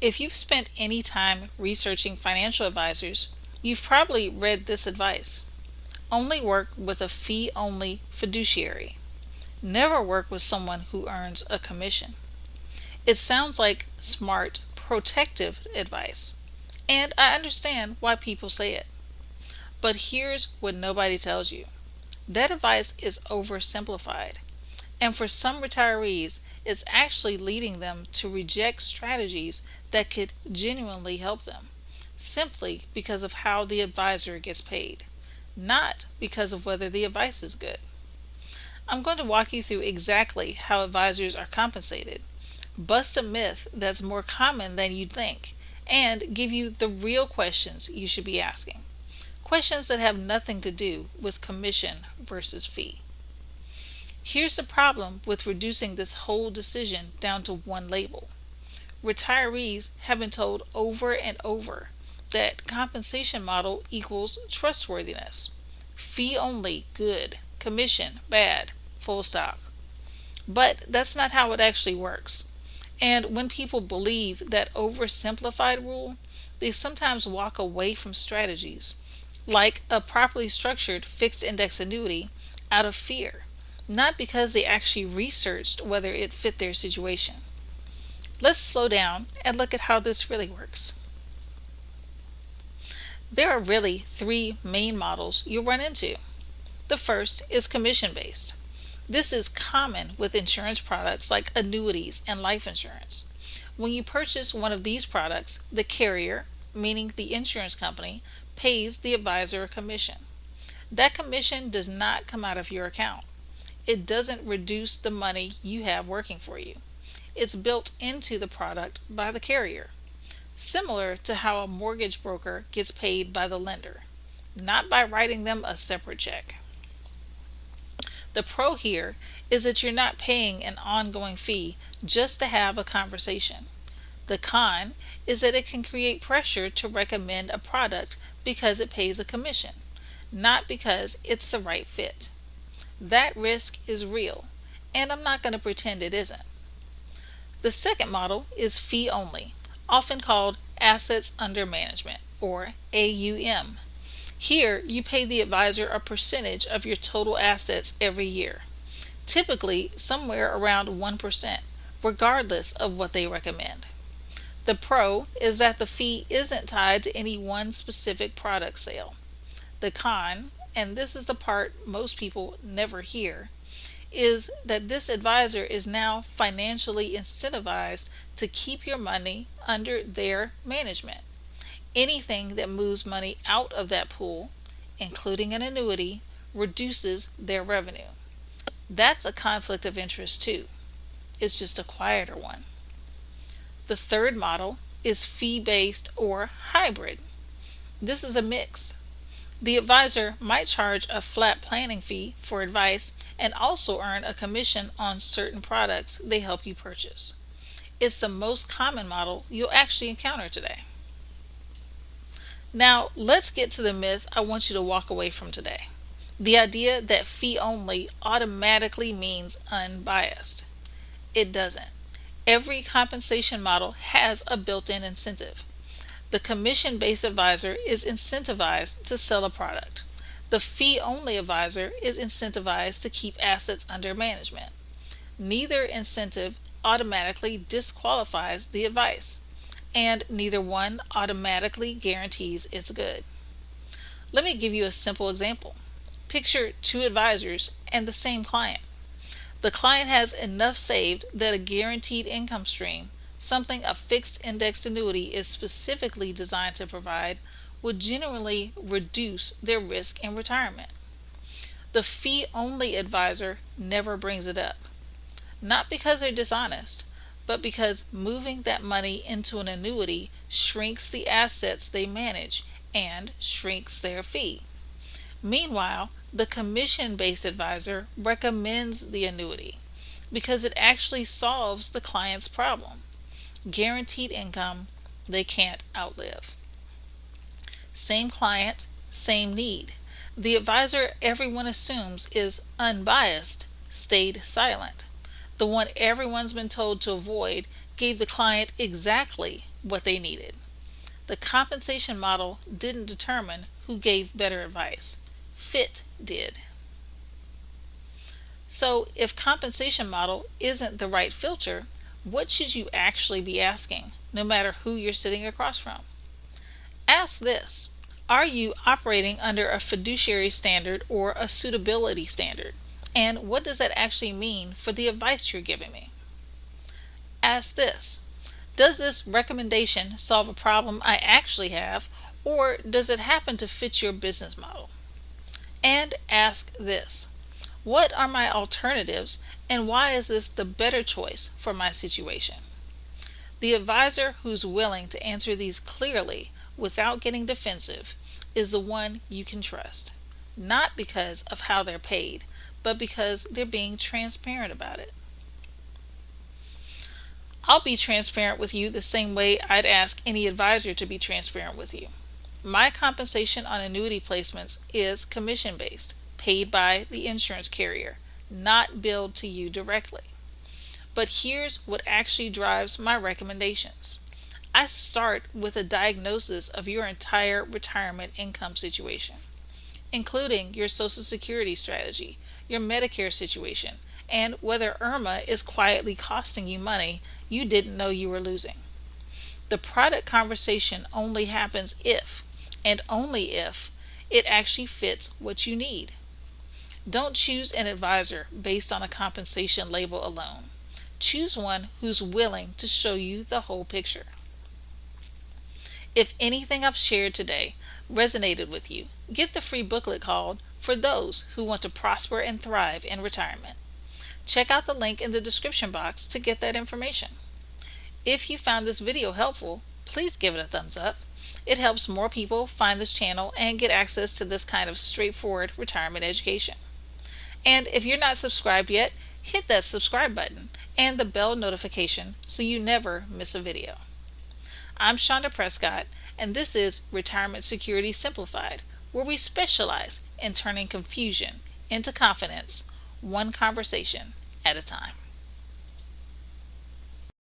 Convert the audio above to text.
If you've spent any time researching financial advisors, you've probably read this advice. Only work with a fee only fiduciary. Never work with someone who earns a commission. It sounds like smart, protective advice, and I understand why people say it. But here's what nobody tells you: that advice is oversimplified, and for some retirees, it's actually leading them to reject strategies that could genuinely help them, simply because of how the advisor gets paid, not because of whether the advice is good. I'm going to walk you through exactly how advisors are compensated, bust a myth that's more common than you'd think, and give you the real questions you should be asking. Questions that have nothing to do with commission versus fee. Here's the problem with reducing this whole decision down to one label. Retirees have been told over and over that compensation model equals trustworthiness. Fee only, good. Commission, bad. Full stop. But that's not how it actually works. And when people believe that oversimplified rule, they sometimes walk away from strategies like a properly structured fixed index annuity out of fear, not because they actually researched whether it fit their situation. Let's slow down and look at how this really works. There are really three main models you'll run into. The first is commission based. This is common with insurance products like annuities and life insurance. When you purchase one of these products, the carrier, meaning the insurance company, pays the advisor a commission. That commission does not come out of your account. It doesn't reduce the money you have working for you. It's built into the product by the carrier, similar to how a mortgage broker gets paid by the lender, not by writing them a separate check. The pro here is that you're not paying an ongoing fee just to have a conversation. The con is that it can create pressure to recommend a product because it pays a commission, not because it's the right fit. That risk is real, and I'm not going to pretend it isn't. The second model is fee only, often called assets under management, or AUM. Here, you pay the advisor a percentage of your total assets every year, typically somewhere around 1%, regardless of what they recommend. The pro is that the fee isn't tied to any one specific product sale. The con, and this is the part most people never hear, is that this advisor is now financially incentivized to keep your money under their management. Anything that moves money out of that pool, including an annuity, reduces their revenue. That's a conflict of interest too. It's just a quieter one. The third model is fee based or hybrid. This is a mix. The advisor might charge a flat planning fee for advice and also earn a commission on certain products they help you purchase. It's the most common model you'll actually encounter today. Now, let's get to the myth I want you to walk away from today: the idea that fee only automatically means unbiased. It doesn't. Every compensation model has a built in incentive. The commission based advisor is incentivized to sell a product. The fee only advisor is incentivized to keep assets under management. Neither incentive automatically disqualifies the advice, and neither one automatically guarantees it's good. Let me give you a simple example. Picture two advisors and the same client. The client has enough saved that a guaranteed income stream, something a fixed index annuity is specifically designed to provide, would generally reduce their risk in retirement. The fee only advisor never brings it up, not because they're dishonest, but because moving that money into an annuity shrinks the assets they manage and shrinks their fee. Meanwhile, the commission based advisor recommends the annuity because it actually solves the client's problem: guaranteed income they can't outlive. Same client, same need. The advisor everyone assumes is unbiased stayed silent. The one everyone's been told to avoid gave the client exactly what they needed. The compensation model didn't determine who gave better advice. Fit did. So, if compensation model isn't the right filter, what should you actually be asking, no matter who you're sitting across from? Ask this: are you operating under a fiduciary standard or a suitability standard? And what does that actually mean for the advice you're giving me? Ask this: does this recommendation solve a problem I actually have, or does it happen to fit your business model? And ask this: what are my alternatives, and why is this the better choice for my situation? The advisor who's willing to answer these clearly without getting defensive is the one you can trust, not because of how they're paid, but because they're being transparent about it. I'll be transparent with you the same way I'd ask any advisor to be transparent with you. My compensation on annuity placements is commission based, paid by the insurance carrier, not billed to you directly. But here's what actually drives my recommendations. I start with a diagnosis of your entire retirement income situation, including your Social Security strategy, your Medicare situation, and whether IRMA is quietly costing you money you didn't know you were losing. The product conversation only happens if, and only if, it actually fits what you need. Don't choose an advisor based on a compensation label alone. Choose one who's willing to show you the whole picture. If anything I've shared today resonated with you, get the free booklet called For Those Who Want to Prosper and Thrive in Retirement. Check out the link in the description box to get that information. If you found this video helpful, please give it a thumbs up. It helps more people find this channel and get access to this kind of straightforward retirement education. And if you're not subscribed yet, hit that subscribe button and the bell notification so you never miss a video. I'm Shonda Prescott, and this is Retirement Security Simplified, where we specialize in turning confusion into confidence, one conversation at a time.